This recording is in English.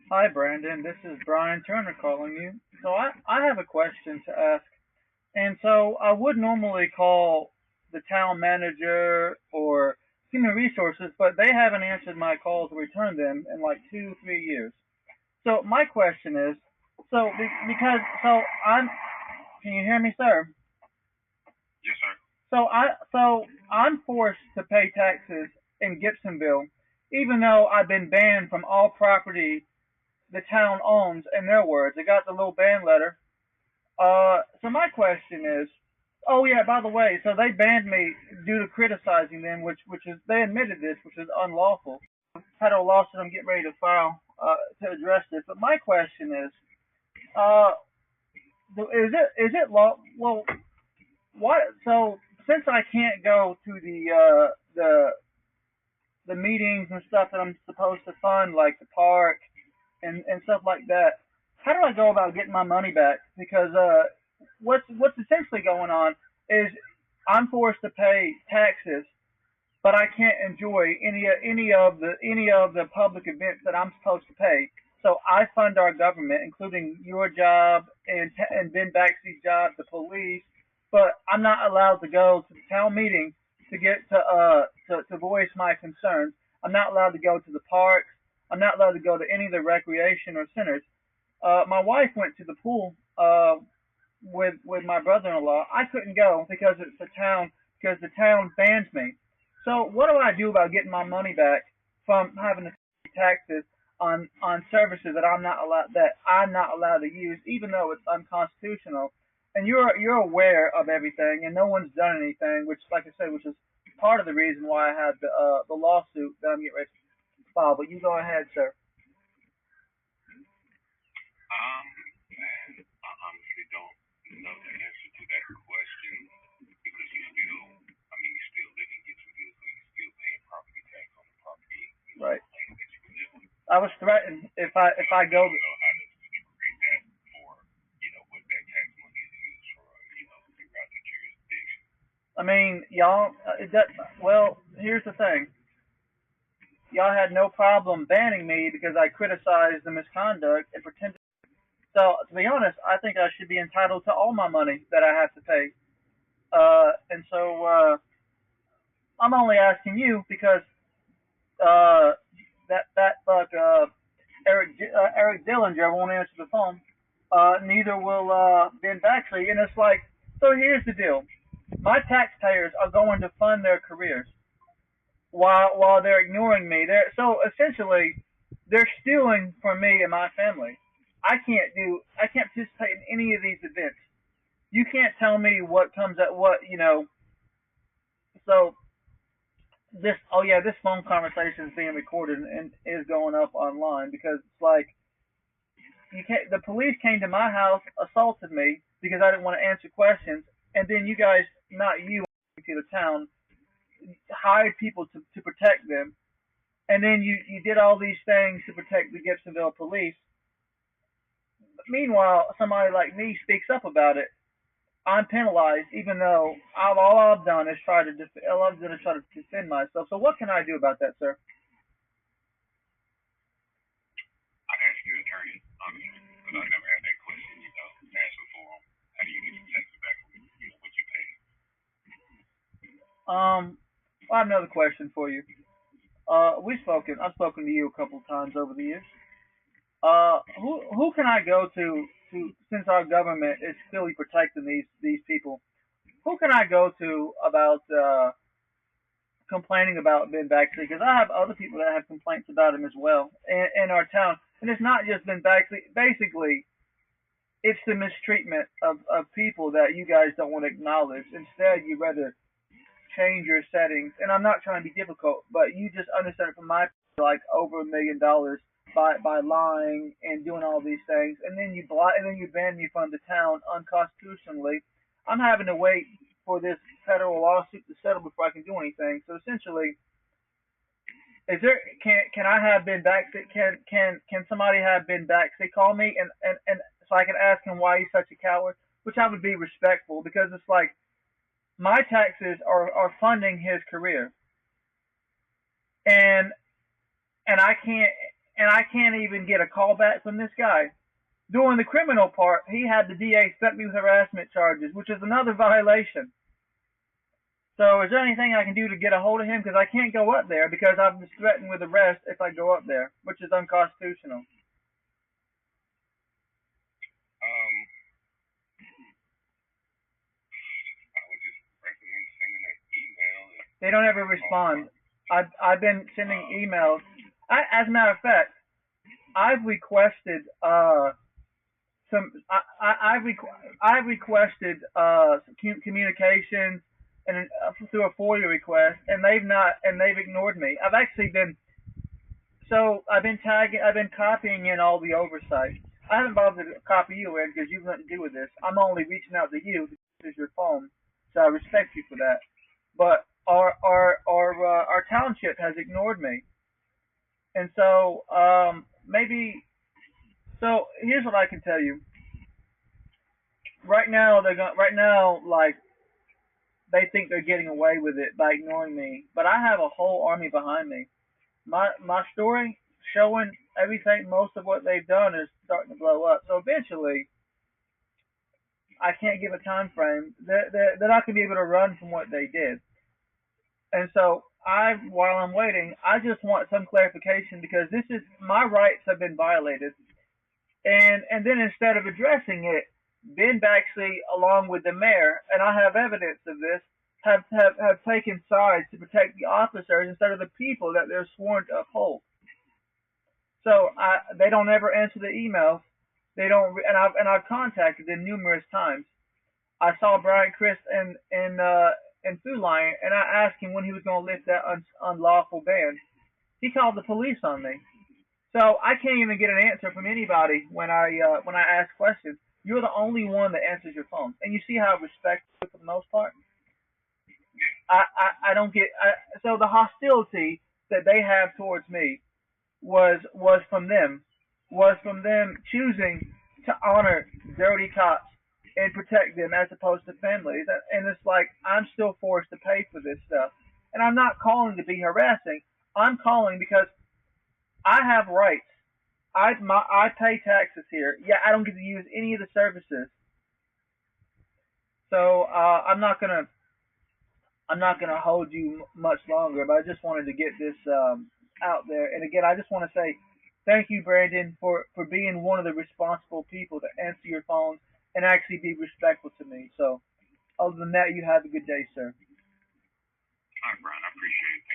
Hi, Brandon. This is Brian Turner calling you. So I have a question to ask. And so I would normally call the town manager or human resources, but they haven't answered my calls or returned them in like 2, 3 years. So my question is, so can you hear me, sir? Yes, sir. So I'm forced to pay taxes in Gibsonville, even though I've been banned from all property the town owns. In their words, I got the little ban letter. So my question is, oh yeah, by the way, so they banned me due to criticizing them, which is they admitted this, which is unlawful. Had a lawsuit I'm getting ready to file to address this. But my question is, uh, is it law? Well, what? So since I can't go to the meetings and stuff that I'm supposed to fund, like the park and stuff like that. How do I go about getting my money back? Because what's essentially going on is I'm forced to pay taxes, but I can't enjoy any of the public events that I'm supposed to pay. So I fund our government, including your job and Ben Baxley's job, the police, but I'm not allowed to go to the town meeting to get to voice my concerns. I'm not allowed to go to the parks. I'm not allowed to go to any of the recreation or centers. My wife went to the pool with my brother-in-law. I couldn't go because the town bans me. So what do I do about getting my money back from having to pay taxes on services that I'm not allowed to use, even though it's unconstitutional? And you're aware of everything, and no one's done anything. Which, like I said, which is part of the reason why I had the lawsuit that I'm getting ready to file. But you go ahead, sir. I honestly don't know the answer to that question because you still live in Gibsonville, so you still paying property tax on the property, Right. land that you live on. I was threatened if I I go. don't know how to separate that for, what that tax money is used for, throughout the jurisdiction. I mean, y'all. Well, here's the thing. Y'all had no problem banning me because I criticized the misconduct and pretended. So, to be honest, I think I should be entitled to all my money that I have to pay. And so I'm only asking you because uh, that fuck Eric Dillinger won't answer the phone. Neither will Ben Baxley. And it's like, so here's the deal: my taxpayers are going to fund their careers while they're ignoring me. So essentially they're stealing from me and my family. I can't participate in any of these events. You can't tell me what comes at what. So this phone conversation is being recorded and is going up online because it's like you can't. The police came to my house, assaulted me because I didn't want to answer questions, and then you guys, not you, to the town, hired people to protect them, and then you did all these things to protect the Gibsonville police. Meanwhile, somebody like me speaks up about it. I'm penalized, even though all I've done is all I've done is try to defend myself. So what can I do about that, sir? I asked your attorney, honestly, because I never had that question, asked before. How do you get your taxes back from, what you pay? I have another question for you. I've spoken to you a couple of times over the years. Who can I go to since our government is still protecting these people? Who can I go to about complaining about Ben Baxley? Because I have other people that have complaints about him as well in our town, and it's not just Ben Baxley. Basically, it's the mistreatment of people that you guys don't want to acknowledge. Instead, you rather change your settings. And I'm not trying to be difficult, but you just understand it from my like over $1 million by lying and doing all these things, and then you ban me from the town unconstitutionally. I'm having to wait for this federal lawsuit to settle before I can do anything. So essentially, is there can I have Ben back? Can somebody have Ben back? They call me and so I can ask him why he's such a coward, which I would be respectful because it's like my taxes are funding his career, and and I can't and I can't even get a call back from this guy. During the criminal part, he had the DA stuck me with harassment charges, which is another violation. So is there anything I can do to get a hold of him? Because I can't go up there because I'm just threatened with arrest if I go up there, which is unconstitutional. I would just recommend sending an email. They don't ever respond. I've been sending emails. As a matter of fact, I've requested some. I've requested some communications and through a FOIA request, and they've ignored me. I've been tagging, I've been copying in all the oversight. I haven't bothered to copy you in because you've nothing to do with this. I'm only reaching out to you because this is your phone, so I respect you for that. But our township has ignored me, and so maybe. So here's what I can tell you. Right now right now like they think they're getting away with it by ignoring me, but I have a whole army behind me. My story showing everything, most of what they've done is starting to blow up. So eventually, I can't give a time frame. They're not going to be able to run from what they did. And so while I'm waiting, I just want some clarification because this is my rights have been violated. And then instead of addressing it, Ben Baxley, along with the mayor, and I have evidence of this, have taken sides to protect the officers instead of the people that they're sworn to uphold. So they don't ever answer the emails. They don't, and I've contacted them numerous times. I saw Brian Chris in Food Lion, and I asked him when he was going to lift that unlawful ban. He called the police on me. So I can't even get an answer from anybody when I ask questions. You're the only one that answers your phone, and you see how I respect you for the most part. I don't get so the hostility that they have towards me was from them, choosing to honor dirty cops and protect them as opposed to families. And it's like I'm still forced to pay for this stuff, and I'm not calling to be harassing. I'm calling because I have rights. I pay taxes here. Yeah, I don't get to use any of the services. So I'm not gonna hold you much longer. But I just wanted to get this out there. And again, I just want to say thank you, Brandon, for being one of the responsible people to answer your phone and actually be respectful to me. So other than that, you have a good day, sir. All right, Brian, I appreciate it.